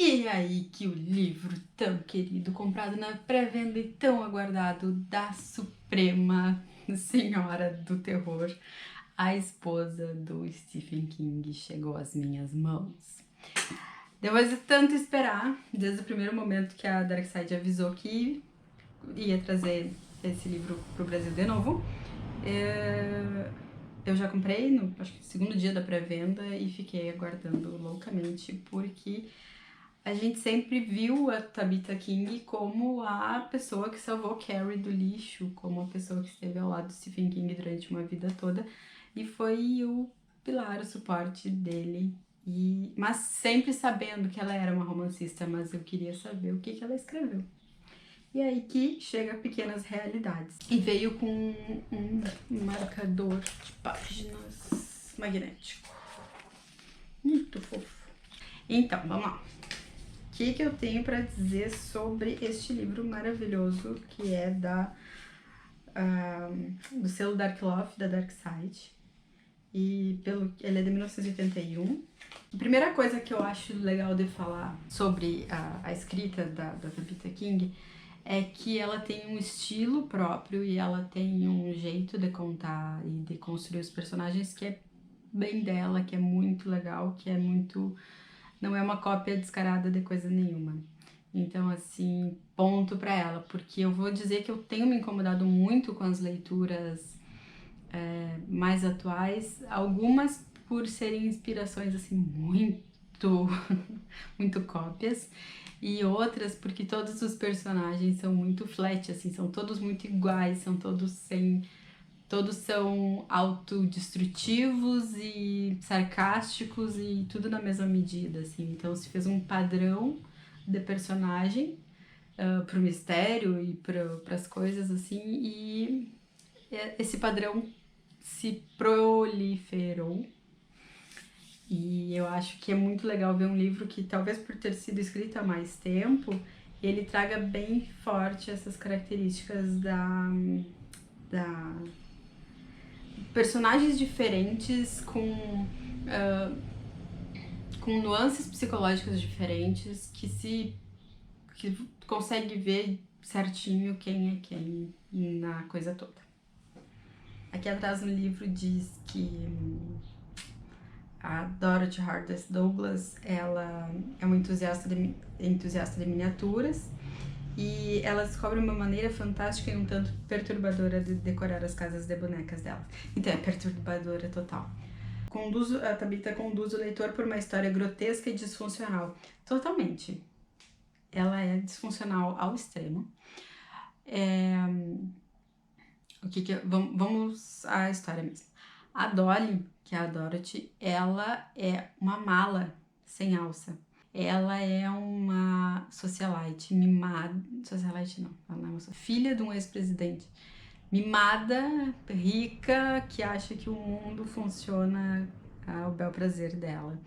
E aí que o livro tão querido, comprado na pré-venda e tão aguardado da Suprema Senhora do Terror, a esposa do Stephen King, chegou às minhas mãos. Depois de tanto esperar, desde o primeiro momento que a Darkside avisou que ia trazer esse livro pro Brasil de novo, eu já comprei no, acho que, segundo dia da pré-venda e fiquei aguardando loucamente, porque a gente sempre viu a Tabitha King como a pessoa que salvou Carrie do lixo, como a pessoa que esteve ao lado do Stephen King durante uma vida toda, e foi o pilar, o suporte dele. Mas sempre sabendo que ela era uma romancista, mas eu queria saber o que ela escreveu. E aí que chega Pequenas Realidades. E veio com um marcador de páginas magnético. Muito fofo. Então, vamos lá. O que eu tenho para dizer sobre este livro maravilhoso que é do selo Dark Love, da Darkside. Ele é de 1981. A primeira coisa que eu acho legal de falar sobre a escrita da Tabitha King é que ela tem um estilo próprio e ela tem um jeito de contar e de construir os personagens que é bem dela, que é muito legal, que é muito... não é uma cópia descarada de coisa nenhuma. Então, assim, ponto pra ela, porque eu vou dizer que eu tenho me incomodado muito com as leituras mais atuais, algumas por serem inspirações, assim, muito, muito cópias, e outras porque todos os personagens são muito flat, assim, são todos muito iguais, são todos sem... todos são autodestrutivos e sarcásticos e tudo na mesma medida, assim. Então se fez um padrão de personagem pro mistério e pras coisas, assim, e esse padrão se proliferou. E eu acho que é muito legal ver um livro que, talvez por ter sido escrito há mais tempo, ele traga bem forte essas características da personagens diferentes com nuances psicológicas diferentes que consegue ver certinho quem é quem na coisa toda. Aqui atrás no livro diz que a Dorothy Hardest Douglas, ela é uma entusiasta de miniaturas e ela descobre uma maneira fantástica e um tanto perturbadora de decorar as casas de bonecas dela. Então é perturbadora total. A Tabitha conduz o leitor por uma história grotesca e disfuncional. Totalmente. Ela é disfuncional ao extremo. Vamos à história mesmo. A Dolly, que é a Dorothy, ela é uma mala sem alça. Ela é uma socialite mimada. Socialite não, ela não é uma filha de um ex-presidente. Mimada, rica, que acha que o mundo funciona ao bel prazer dela.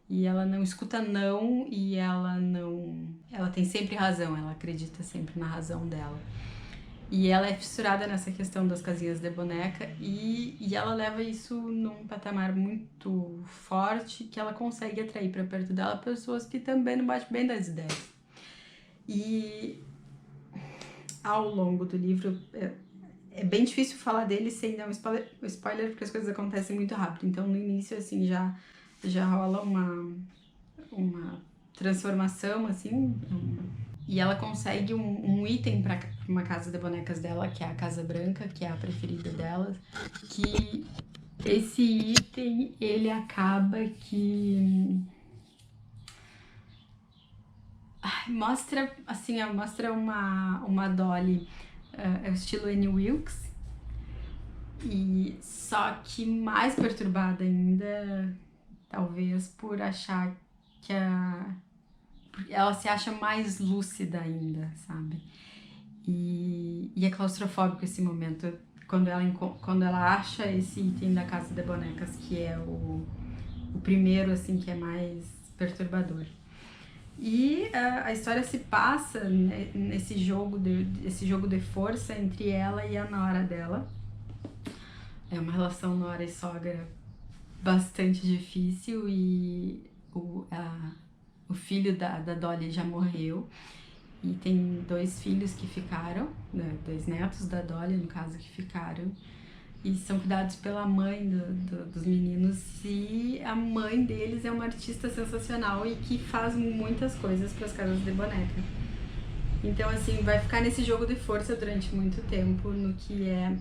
E ela não escuta não, e ela tem sempre razão, ela acredita sempre na razão dela. E ela é fissurada nessa questão das casinhas de boneca e ela leva isso num patamar muito forte que ela consegue atrair para perto dela pessoas que também não batem bem das ideias. E ao longo do livro é bem difícil falar dele sem dar um spoiler porque as coisas acontecem muito rápido. Então no início assim já rola uma transformação assim. E ela consegue um item para uma casa de bonecas dela, que é a Casa Branca, que é a preferida dela, que esse item, ele acaba que... mostra, assim, mostra uma Dolly, estilo Annie Wilkes, e só que mais perturbada ainda, talvez por achar que ela se acha mais lúcida ainda, sabe? E é claustrofóbico esse momento, quando ela acha esse item da Casa de Bonecas, que é o primeiro, assim, que é mais perturbador. E a história se passa nesse jogo de força entre ela e a nora dela. É uma relação nora e sogra bastante difícil e o o filho da Dolly já morreu. E tem 2 filhos que ficaram, né, 2 netos da Dolly, no caso, que ficaram. E são cuidados pela mãe dos meninos. E a mãe deles é uma artista sensacional e que faz muitas coisas para as casas de boneca. Então, assim, vai ficar nesse jogo de força durante muito tempo, no que é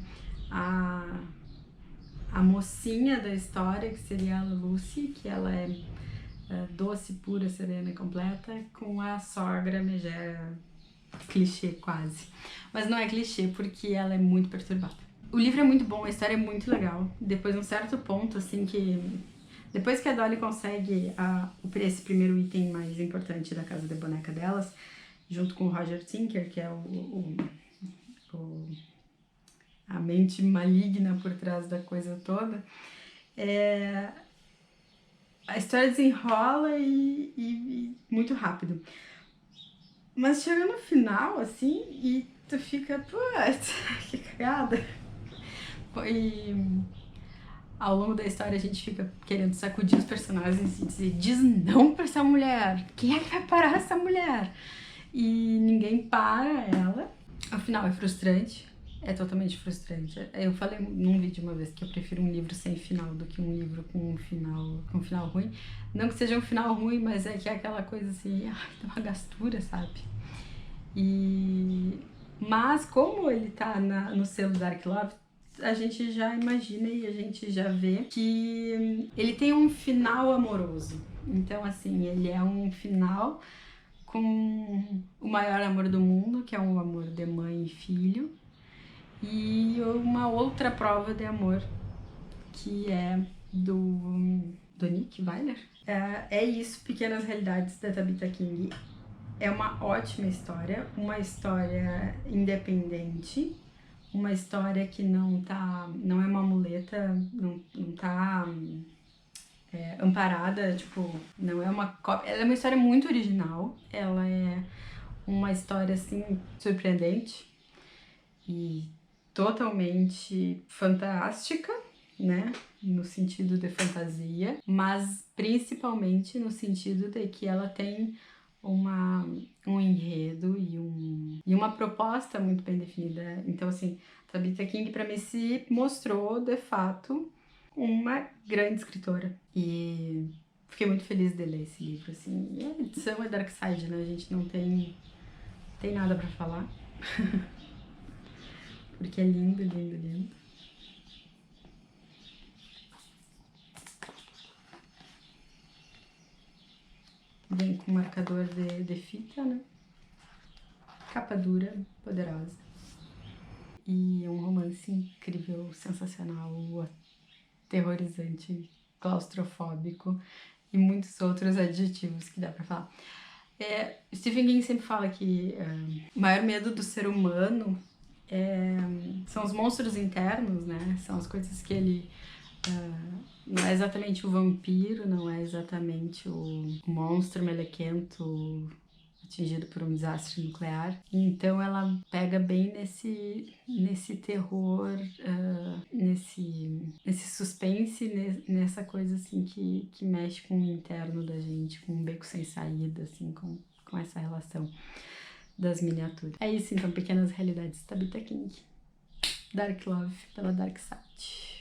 a mocinha da história, que seria a Lucy, que ela é doce, pura, serena e completa, com a sogra megera, clichê quase. Mas não é clichê, porque ela é muito perturbada. O livro é muito bom, a história é muito legal. Depois de um certo ponto, assim, que... Depois que a Dolly consegue esse primeiro item mais importante da casa de boneca delas, junto com o Roger Tinker, que é a mente maligna por trás da coisa toda, a história desenrola e muito rápido. Mas chega no final, assim, e tu fica, putz, que cagada. E ao longo da história a gente fica querendo sacudir os personagens e dizer, diz não pra essa mulher, quem é que vai parar essa mulher? E ninguém para ela. O final é frustrante, é totalmente frustrante. Eu falei num vídeo uma vez que eu prefiro um livro sem final do que um livro com um final ruim. Não que seja um final ruim, mas é que é aquela coisa assim, dá uma gastura, sabe? Mas como ele tá no selo Dark Love, a gente já imagina e a gente já vê que ele tem um final amoroso. Então, assim, ele é um final com o maior amor do mundo, que é um amor de mãe e filho, e uma outra prova de amor, que é do Nick Weiler. É isso, Pequenas Realidades, da Tabitha King. É uma ótima história, uma história independente, uma história que não é uma muleta, não tá amparada, tipo, não é uma cópia. Ela é uma história muito original, ela é uma história, assim, surpreendente e totalmente fantástica, né, no sentido de fantasia, mas principalmente no sentido de que ela tem um enredo e uma proposta muito bem definida. Então, assim, Tabitha King para mim se mostrou, de fato, uma grande escritora. E fiquei muito feliz de ler esse livro, assim. E a edição é Dark Side, né? A gente não tem nada para falar. Porque é lindo, lindo, lindo. Vem com marcador de fita, né? Capa dura, poderosa. E um romance incrível, sensacional, aterrorizante, claustrofóbico e muitos outros adjetivos que dá pra falar. Stephen King sempre fala que o maior medo do ser humano são os monstros internos, né? São as coisas que ele... não é exatamente o vampiro, não é exatamente o monstro melequento atingido por um desastre nuclear. Então ela pega bem nesse terror, nesse suspense, nessa coisa assim que mexe com o interno da gente, com um beco sem saída, assim, com essa relação das miniaturas. É isso então, Pequenas Realidades, Tabitha King. Dark Love pela Dark Side.